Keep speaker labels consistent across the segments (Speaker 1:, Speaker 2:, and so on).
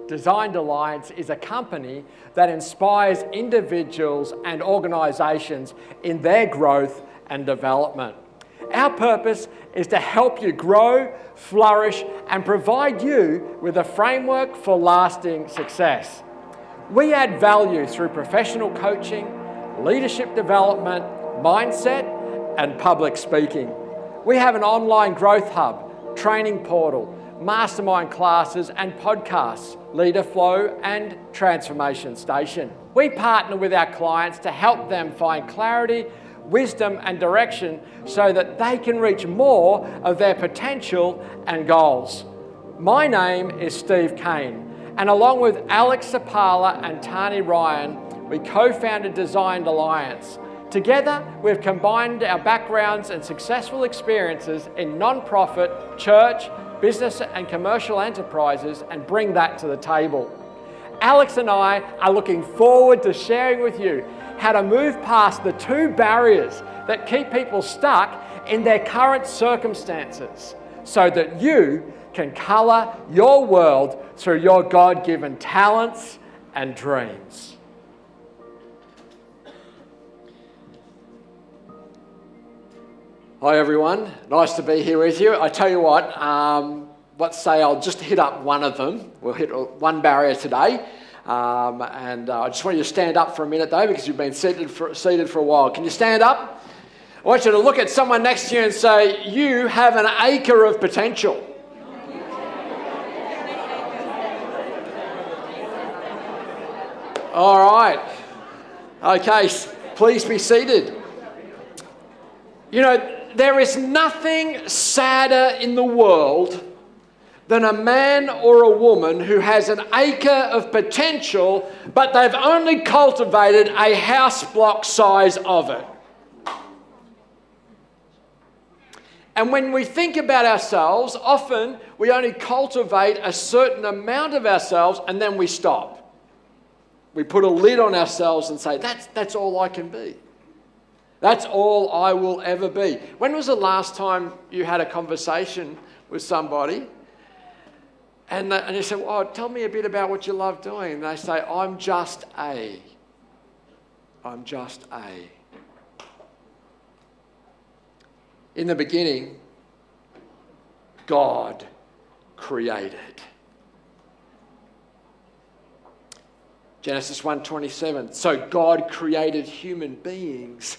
Speaker 1: Designed Alliance is a company that inspires individuals and organisations in their growth and development. Our purpose is to help you grow, flourish, and provide you with a framework for lasting success. We add value through professional coaching, leadership development, mindset, and public speaking. We have an online growth hub, training portal, mastermind classes and podcasts, Leader Flow and Transformation Station. We partner with our clients to help them find clarity, wisdom and direction so that they can reach more of their potential and goals. My name is Steve Kane, and along with Alex Sapala and Tani Ryan, we co-founded Designed Alliance. Together, we've combined our backgrounds and successful experiences in non-profit, church, business and commercial enterprises and bring that to the table. Alex and I are looking forward to sharing with you how to move past the two barriers that keep people stuck in their current circumstances so that you can colour your world through your God-given talents and dreams. Hi everyone, nice to be here with you. I tell you what, let's say I'll just hit up one of them. We'll hit one barrier today. And I just want you to stand up for a minute though, because you've been seated for a while. Can you stand up? I want you to look at someone next to you and say, you have an acre of potential. All right. Okay, please be seated. You know, there is nothing sadder in the world than a man or a woman who has an acre of potential, but they've only cultivated a house block size of it. And when we think about ourselves, often we only cultivate a certain amount of ourselves and then we stop. We put a lid on ourselves and say, that's all I can be. That's all I will ever be. When was the last time you had a conversation with somebody and you said, oh, tell me a bit about what you love doing? And they say, I'm just a. In the beginning, God created. Genesis 1:27. So God created human beings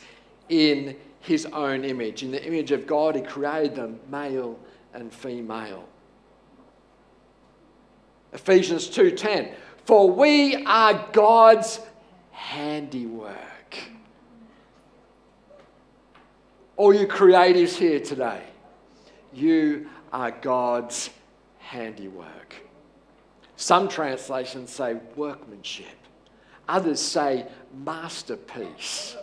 Speaker 1: in his own image. In the image of God, he created them, male and female. Ephesians 2:10. For we are God's handiwork. All you creatives here today, you are God's handiwork. Some translations say workmanship. Others say masterpiece.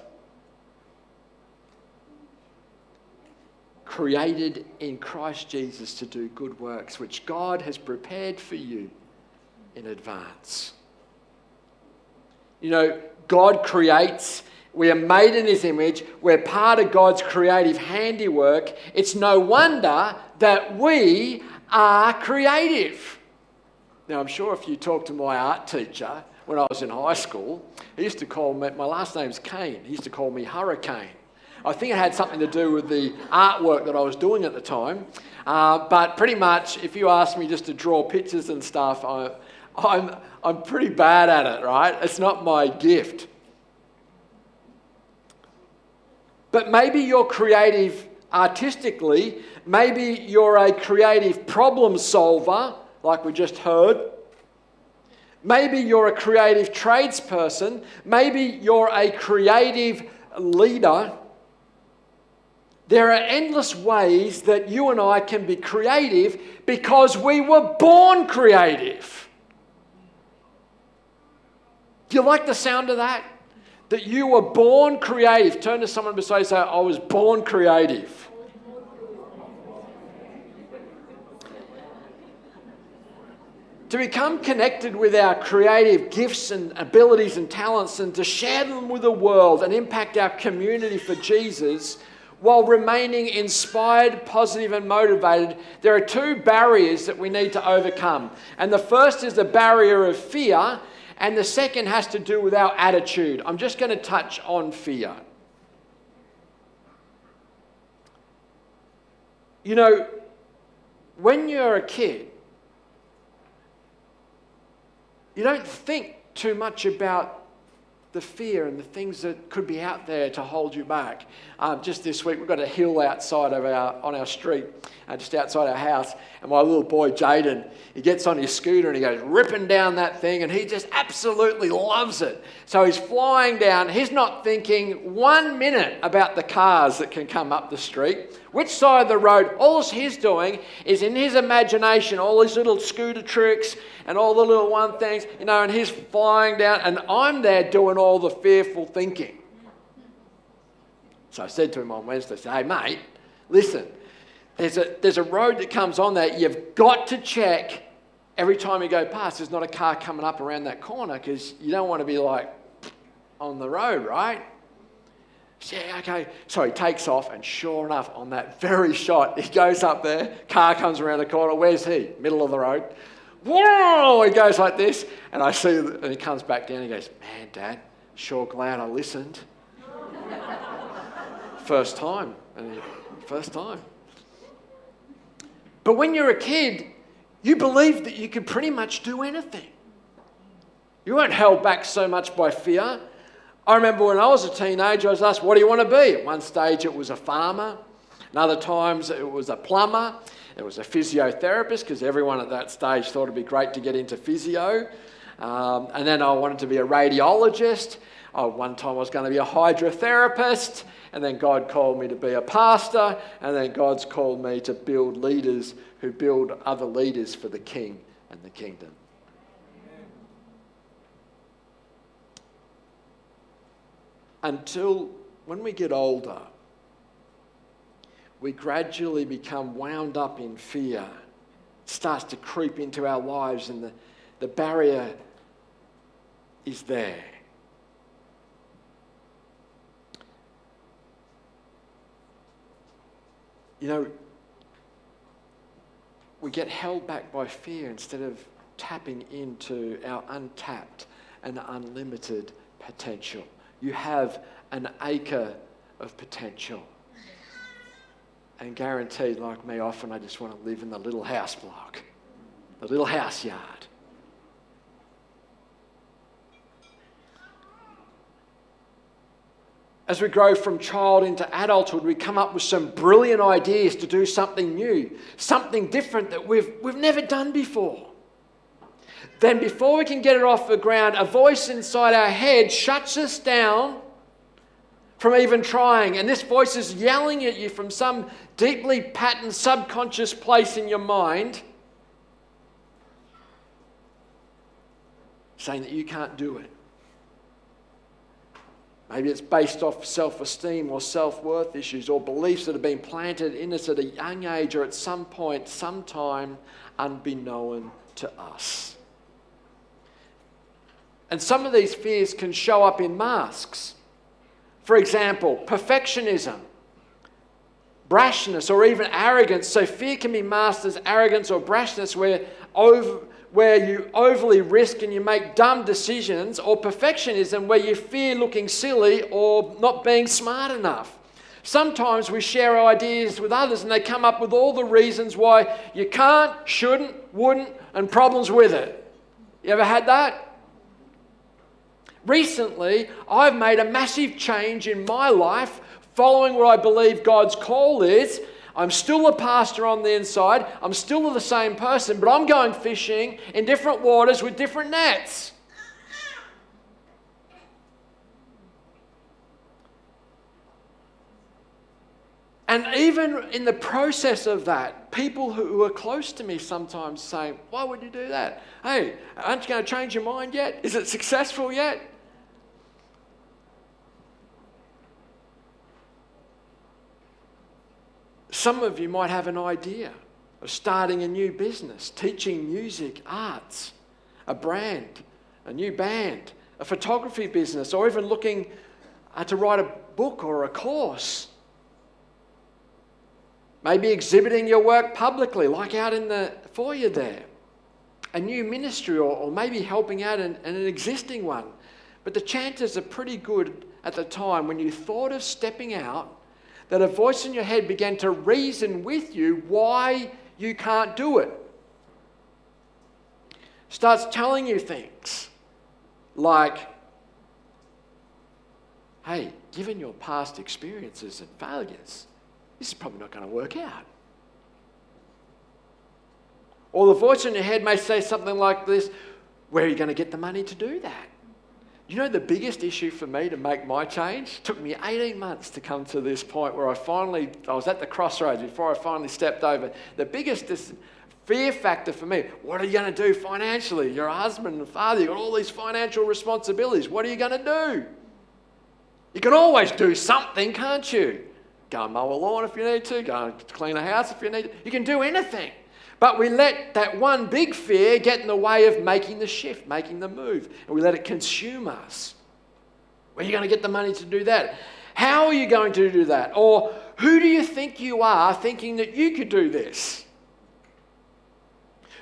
Speaker 1: Created in Christ Jesus to do good works, which God has prepared for you in advance. You know, God creates. We are made in his image. We're part of God's creative handiwork. It's no wonder that we are creative. Now, I'm sure if you talk to my art teacher when I was in high school, he used to call me, my last name's Kane, he used to call me Hurricane. I think it had something to do with the artwork that I was doing at the time. But pretty much, if you ask me just to draw pictures and stuff, I'm pretty bad at it, right? It's not my gift. But maybe you're creative artistically. Maybe you're a creative problem solver, like we just heard. Maybe you're a creative tradesperson. Maybe you're a creative leader. There are endless ways that you and I can be creative because we were born creative. Do you like the sound of that? That you were born creative. Turn to someone beside you and say, I was born creative. To become connected with our creative gifts and abilities and talents and to share them with the world and impact our community for Jesus, while remaining inspired, positive, and motivated, there are two barriers that we need to overcome. And the first is the barrier of fear, and the second has to do with our attitude. I'm just going to touch on fear. You know, when you're a kid, you don't think too much about the fear and the things that could be out there to hold you back. Just this week, we've got a hill outside of on our street, just outside our house, and my little boy Jaden, he gets on his scooter and he goes ripping down that thing, and he just absolutely loves it. So he's flying down. He's not thinking 1 minute about the cars that can come up the street, which side of the road. All he's doing is, in his imagination, all these little scooter tricks and all the little one things, you know, and he's flying down, and I'm there doing all the fearful thinking. So I said to him on Wednesday, I said, hey mate, listen, there's a road that comes on there. You've got to check every time you go past, there's not a car coming up around that corner, because you don't want to be like on the road, right? Yeah, okay. So he takes off, and sure enough, on that very shot, he goes up there, car comes around the corner. Where's he? Middle of the road. Whoa! He goes like this, and I see, and he comes back down. He goes, man, Dad, sure glad I listened. First time. But when you're a kid, you believed that you could pretty much do anything. You weren't held back so much by fear. I remember when I was a teenager, I was asked, what do you want to be? At one stage it was a farmer. And other times it was a plumber. It was a physiotherapist, because everyone at that stage thought it'd be great to get into physio. And then I wanted to be a radiologist. One time I was going to be a hydrotherapist. And then God called me to be a pastor. And then God's called me to build leaders who build other leaders for the King and the kingdom. Until when we get older, we gradually become wound up in fear. It starts to creep into our lives, and the barrier is there. You know, we get held back by fear instead of tapping into our untapped and unlimited potential. You have an acre of potential. And guaranteed, like me, often I just want to live in the little house block, the little house yard. As we grow from child into adulthood, we come up with some brilliant ideas to do something new, something different that we've never done before. Then before we can get it off the ground, a voice inside our head shuts us down from even trying. And this voice is yelling at you from some deeply patterned subconscious place in your mind, saying that you can't do it. Maybe it's based off self-esteem or self-worth issues, or beliefs that have been planted in us at a young age, or at some point, sometime, unbeknown to us. And some of these fears can show up in masks. For example, perfectionism, brashness, or even arrogance. So fear can be masked as arrogance or brashness, where you overly risk and you make dumb decisions, or perfectionism, where you fear looking silly or not being smart enough. Sometimes we share our ideas with others and they come up with all the reasons why you can't, shouldn't, wouldn't, and problems with it. You ever had that? Recently, I've made a massive change in my life following what I believe God's call is. I'm still a pastor on the inside. I'm still the same person, but I'm going fishing in different waters with different nets. And even in the process of that, people who are close to me sometimes say, why would you do that? Hey, aren't you going to change your mind yet? Is it successful yet? Some of you might have an idea of starting a new business, teaching music, arts, a brand, a new band, a photography business, or even looking to write a book or a course. Maybe exhibiting your work publicly, like out in the foyer there. A new ministry, or maybe helping out in an existing one. But the chances are pretty good at the time when you thought of stepping out, that a voice in your head began to reason with you why you can't do it. Starts telling you things like, hey, given your past experiences and failures, this is probably not going to work out. Or the voice in your head may say something like this, where are you going to get the money to do that? You know, the biggest issue for me to make my change took me 18 months to come to this point where I was at the crossroads before I finally stepped over. The biggest fear factor for me, what are you going to do financially? You're a husband and father, you've got all these financial responsibilities. What are you going to do? You can always do something, can't you? Go and mow a lawn if you need to, go and clean a house if you need to. You can do anything. But we let that one big fear get in the way of making the shift, making the move. And we let it consume us. Where are you going to get the money to do that? How are you going to do that? Or who do you think you are thinking that you could do this?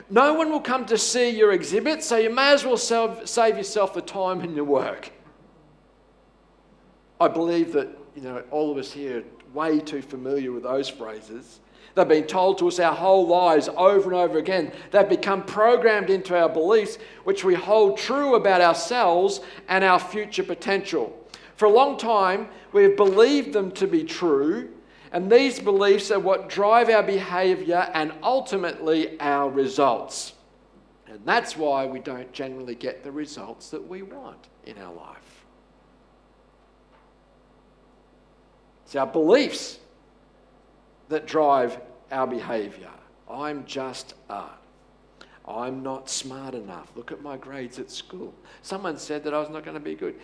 Speaker 1: No one will come to see your exhibit, so you may as well save yourself the time in your work. I believe that, all of us here are way too familiar with those phrases. They've been told to us our whole lives over and over again. They've become programmed into our beliefs, which we hold true about ourselves and our future potential. For a long time, we've believed them to be true, and these beliefs are what drive our behaviour and ultimately our results. And that's why we don't generally get the results that we want in our life. It's our beliefs that drive our behaviour. I'm just art. I'm not smart enough. Look at my grades at school. Someone said that I was not going to be good.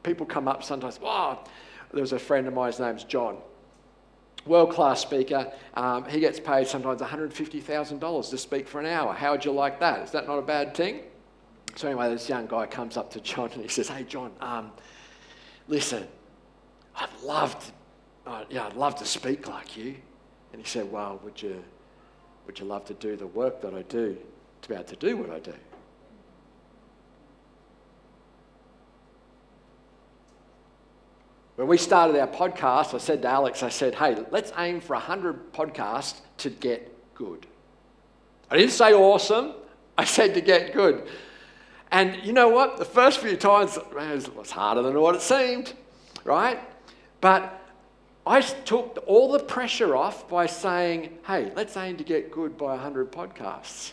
Speaker 1: People come up sometimes, there was a friend of mine, his name's John. World-class speaker. He gets paid sometimes $150,000 to speak for an hour. How would you like that? Is that not a bad thing? So anyway, this young guy comes up to John and he says, hey, John, listen, I'd love to speak like you. And he said, well, would you love to do the work that I do to be able to do what I do? When we started our podcast, I said to Alex, hey, let's aim for 100 podcasts to get good. I didn't say awesome, I said to get good. And you know what? The first few times it was harder than what it seemed, right? But I took all the pressure off by saying, hey, let's aim to get good by 100 podcasts.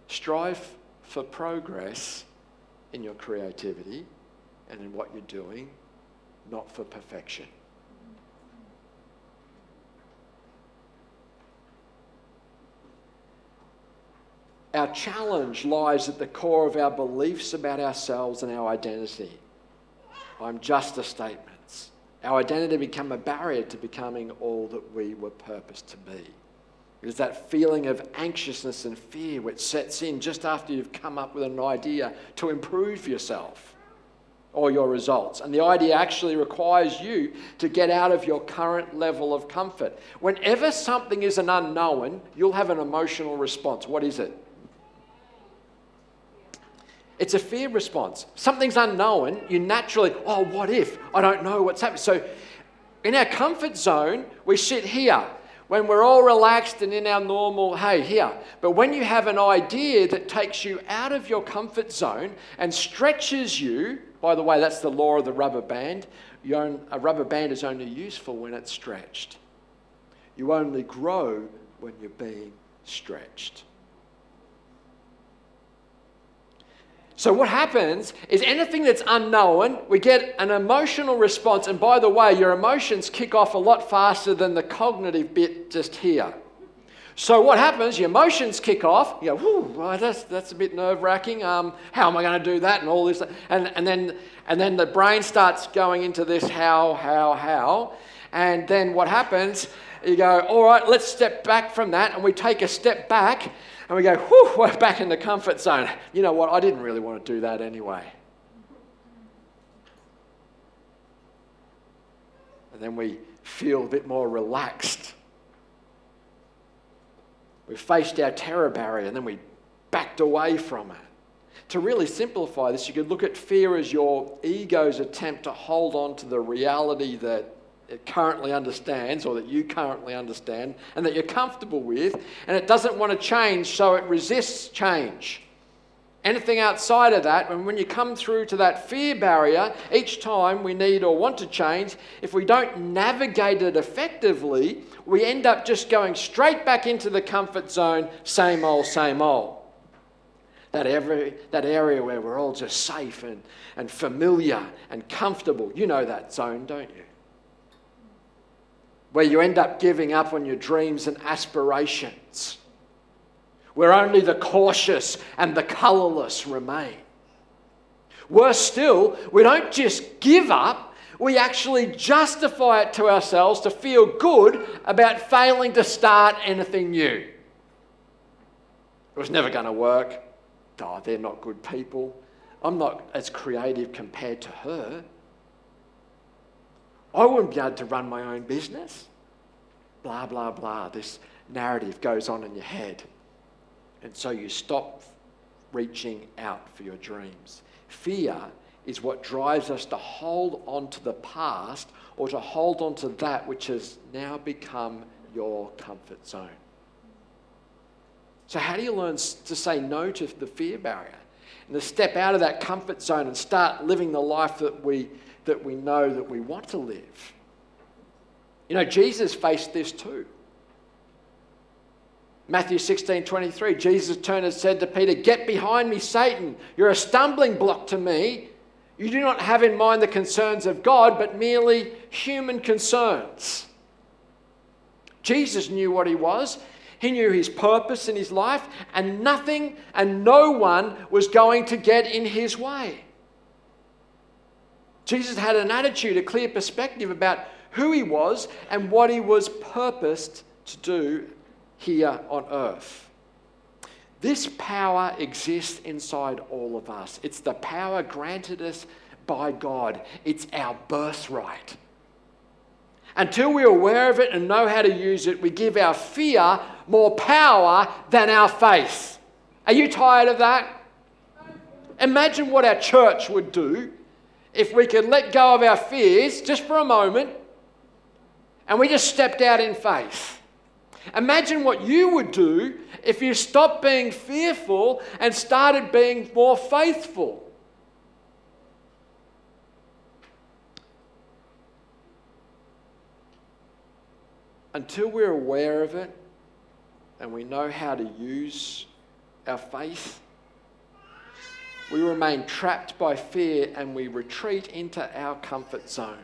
Speaker 1: Strive for progress in your creativity and in what you're doing, not for perfection. Our challenge lies at the core of our beliefs about ourselves and our identity. I'm just a statement. Our identity become a barrier to becoming all that we were purposed to be. It is that feeling of anxiousness and fear which sets in just after you've come up with an idea to improve yourself or your results. And the idea actually requires you to get out of your current level of comfort. Whenever something is an unknown, you'll have an emotional response. What is it? It's a fear response. Something's unknown, you naturally, what if? I don't know what's happening. So in our comfort zone, we sit here when we're all relaxed and in our normal, hey, here. But when you have an idea that takes you out of your comfort zone and stretches you, by the way, that's the law of the rubber band. A rubber band is only useful when it's stretched. You only grow when you're being stretched. So what happens is anything that's unknown, we get an emotional response. And by the way, your emotions kick off a lot faster than the cognitive bit just here. So what happens, your emotions kick off, you go, well, that's a bit nerve-wracking. How am I going to do that and all this? And then the brain starts going into this how. And then what happens, you go, all right, let's step back from that. And we take a step back. And we go, we're back in the comfort zone. You know what? I didn't really want to do that anyway. And then we feel a bit more relaxed. We faced our terror barrier and then we backed away from it. To really simplify this, you could look at fear as your ego's attempt to hold on to the reality that it currently understands, or that you currently understand, and that you're comfortable with, and it doesn't want to change, so it resists change. Anything outside of that, and when you come through to that fear barrier, each time we need or want to change, if we don't navigate it effectively, we end up just going straight back into the comfort zone, same old, same old. That area where we're all just safe and familiar and comfortable. You know that zone, don't you? Where you end up giving up on your dreams and aspirations. Where only the cautious and the colourless remain. Worse still, we don't just give up, we actually justify it to ourselves to feel good about failing to start anything new. It was never going to work. Oh, they're not good people. I'm not as creative compared to her. I wouldn't be able to run my own business. Blah, blah, blah. This narrative goes on in your head. And so you stop reaching out for your dreams. Fear is what drives us to hold on to the past, or to hold on to that which has now become your comfort zone. So how do you learn to say no to the fear barrier and to step out of that comfort zone and start living the life that we know that we want to live? You know, Jesus faced this too. Matthew 16:23, Jesus turned and said to Peter, "Get behind me, Satan. You're a stumbling block to me. You do not have in mind the concerns of God, but merely human concerns." Jesus knew what he was. He knew his purpose in his life, and nothing and no one was going to get in his way. Jesus had an attitude, a clear perspective about who he was and what he was purposed to do here on earth. This power exists inside all of us. It's the power granted us by God. It's our birthright. Until we're aware of it and know how to use it, we give our fear more power than our faith. Are you tired of that? Imagine what our church would do if we could let go of our fears just for a moment and we just stepped out in faith. Imagine what you would do if you stopped being fearful and started being more faithful. Until we're aware of it and we know how to use our faith, we remain trapped by fear and we retreat into our comfort zone.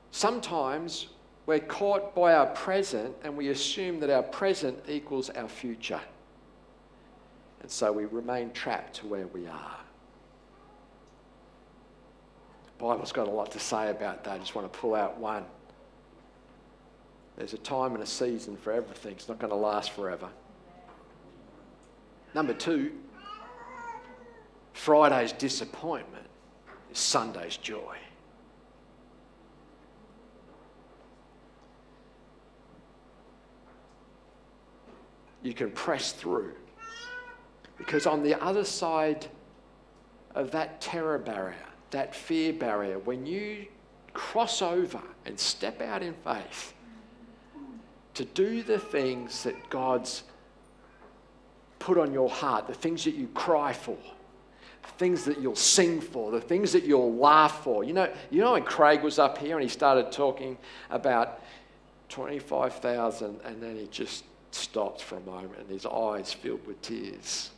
Speaker 1: Sometimes we're caught by our present and we assume that our present equals our future. And so we remain trapped to where we are. The Bible's got a lot to say about that. I just want to pull out one. There's a time and a season for everything. It's not going to last forever. Number 2, Friday's disappointment is Sunday's joy. You can press through, because on the other side of that terror barrier, that fear barrier, when you cross over and step out in faith to do the things that God's put on your heart, the things that you cry for, the things that you'll sing for, the things that you'll laugh for. You know when Craig was up here and he started talking about 25,000 and then he just stopped for a moment and his eyes filled with tears.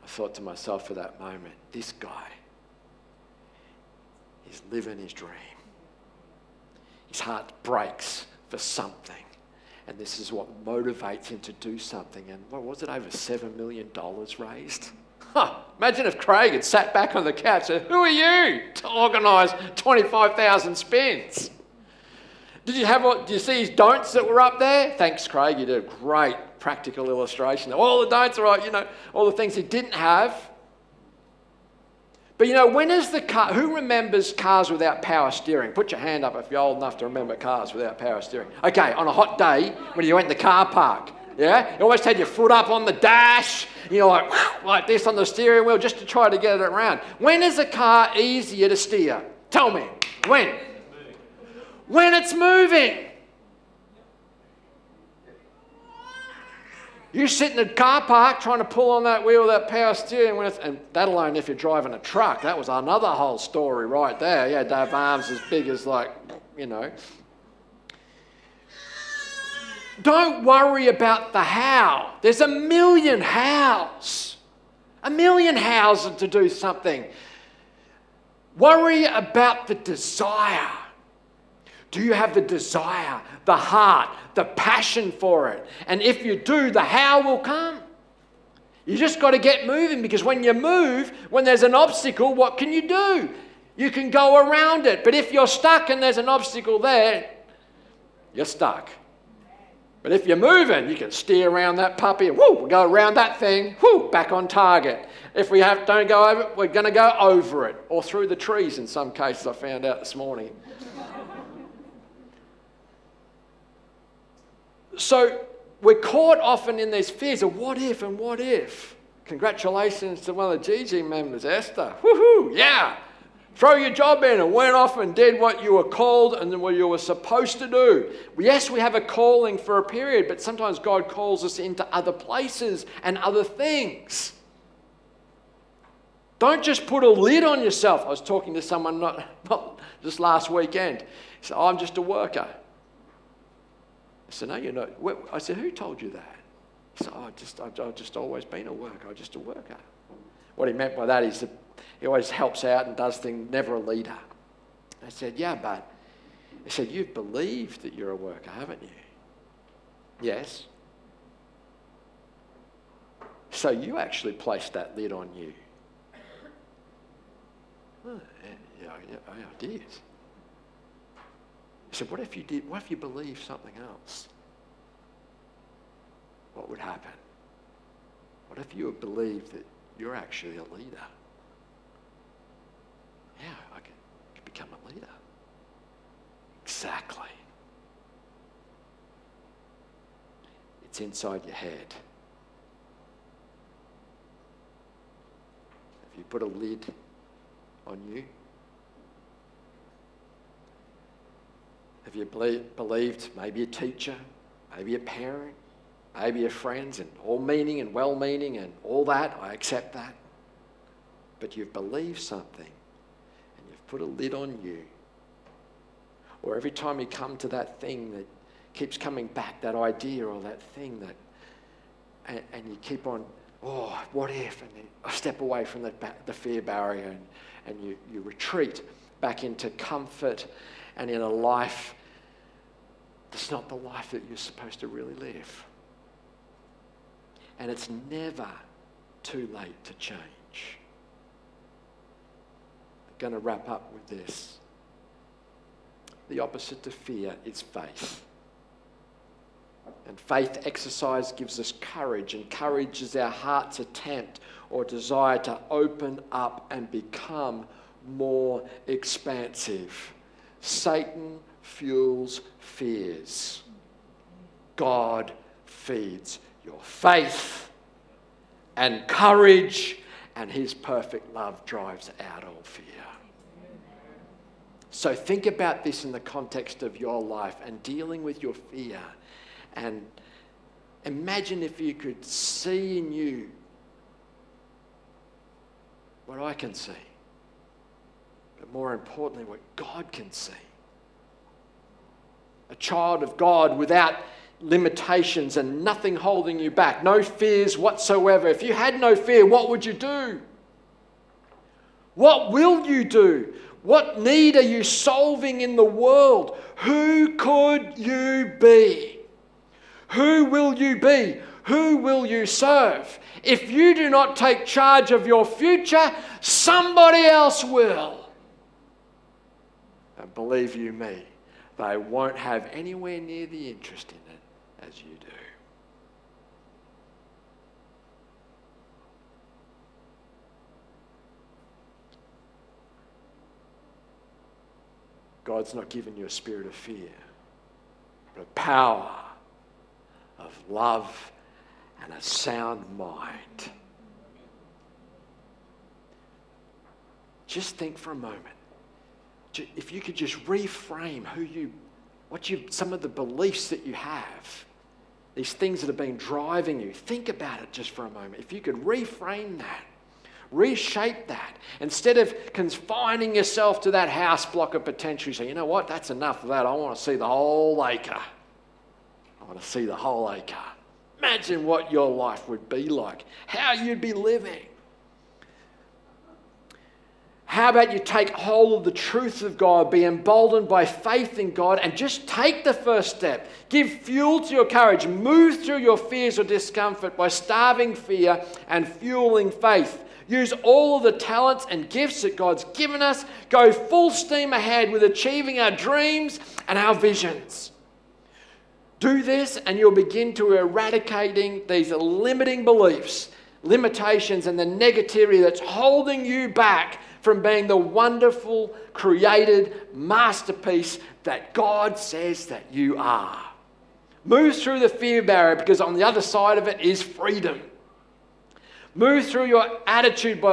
Speaker 1: I thought to myself for that moment, this guy is living his dream. His heart breaks for something. And this is what motivates him to do something. And what was it, over $7 million raised? Imagine if Craig had sat back on the couch and said, "Who are you to organise 25,000 spins?" Did you see his don'ts that were up there? Thanks, Craig. You did a great practical illustration. All the don'ts are right, all the things he didn't have. But when is the car, who remembers cars without power steering? Put your hand up if you're old enough to remember cars without power steering. Okay, on a hot day when you went in the car park, yeah? You always had your foot up on the dash, like this on the steering wheel just to try to get it around. When is a car easier to steer? Tell me, when? When it's moving. You sit in the car park trying to pull on that wheel, that power steering, and that alone if you're driving a truck, that was another whole story right there. You had to have arms as big as Don't worry about the how. There's a million hows. A million hows to do something. Worry about the desire. Do you have the desire, the heart, the passion for it? And if you do, the how will come. You just got to get moving, because when you move, when there's an obstacle, what can you do? You can go around it. But if you're stuck and there's an obstacle there, you're stuck. But if you're moving, you can steer around that puppy and we'll go around that thing, back on target. If we don't go over it, we're going to go over it, or through the trees in some cases, I found out this morning. So we're caught often in these fears of what if and what if. Congratulations to one of the GG members, Esther. Woohoo, yeah. Throw your job in, and went off and did what you were called and what you were supposed to do. Yes, we have a calling for a period, but sometimes God calls us into other places and other things. Don't just put a lid on yourself. I was talking to someone not just last weekend. He said, I'm just a worker. I said, no, you're not. I said, who told you that? He said, I've just always been a worker. I'm just a worker. What he meant by that is that he always helps out and does things, never a leader. I said, yeah, but he said, you've believed that you're a worker, haven't you? Yes. So you actually placed that lid on you. Yeah, I did. He said, what if you did? What if you believed something else? What would happen? What if you believed that you're actually a leader? Yeah, I could become a leader. Exactly. It's inside your head. If you put a lid on you, have you believed maybe a teacher, maybe a parent, maybe your friends, and all meaning and well-meaning and all that, I accept that. But you've believed something and you've put a lid on you. Or every time you come to that thing that keeps coming back, that idea or that thing that, and you keep on, what if? And then I step away from the fear barrier and you retreat back into comfort and in a life that's not the life that you're supposed to really live. And it's never too late to change. I'm going to wrap up with this. The opposite to fear is faith. And faith exercise gives us courage, and courage is our heart's attempt or desire to open up and become more expansive. Satan fuels fears. God feeds your faith and courage, and his perfect love drives out all fear. So think about this in the context of your life and dealing with your fear. And imagine if you could see in you what I can see, but more importantly, what God can see. A child of God without limitations and nothing holding you back, no fears whatsoever. If you had no fear, what would you do? What will you do? What need are you solving in the world? Who could you be? Who will you be? Who will you serve? If you do not take charge of your future, somebody else will. And believe you me, they won't have anywhere near the interest in it as you do. God's not given you a spirit of fear, but of power, of love, and a sound mind. Just think for a moment. If you could just reframe some of the beliefs that you have, these things that have been driving you, think about it just for a moment. If you could reframe that, reshape that, instead of confining yourself to that house block of potential, you say, you know what, that's enough of that. I want to see the whole acre. I want to see the whole acre. Imagine what your life would be like, how you'd be living. How about you take hold of the truth of God, be emboldened by faith in God, and just take the first step. Give fuel to your courage. Move through your fears or discomfort by starving fear and fueling faith. Use all of the talents and gifts that God's given us. Go full steam ahead with achieving our dreams and our visions. Do this and you'll begin to eradicating these limiting beliefs, limitations, and the negativity that's holding you back from being the wonderful, created masterpiece that God says that you are. Move through the fear barrier, because on the other side of it is freedom. Move through your attitude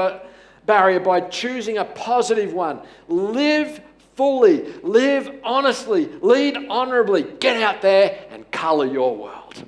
Speaker 1: barrier by choosing a positive one. Live fully, live honestly, lead honourably. Get out there and colour your world.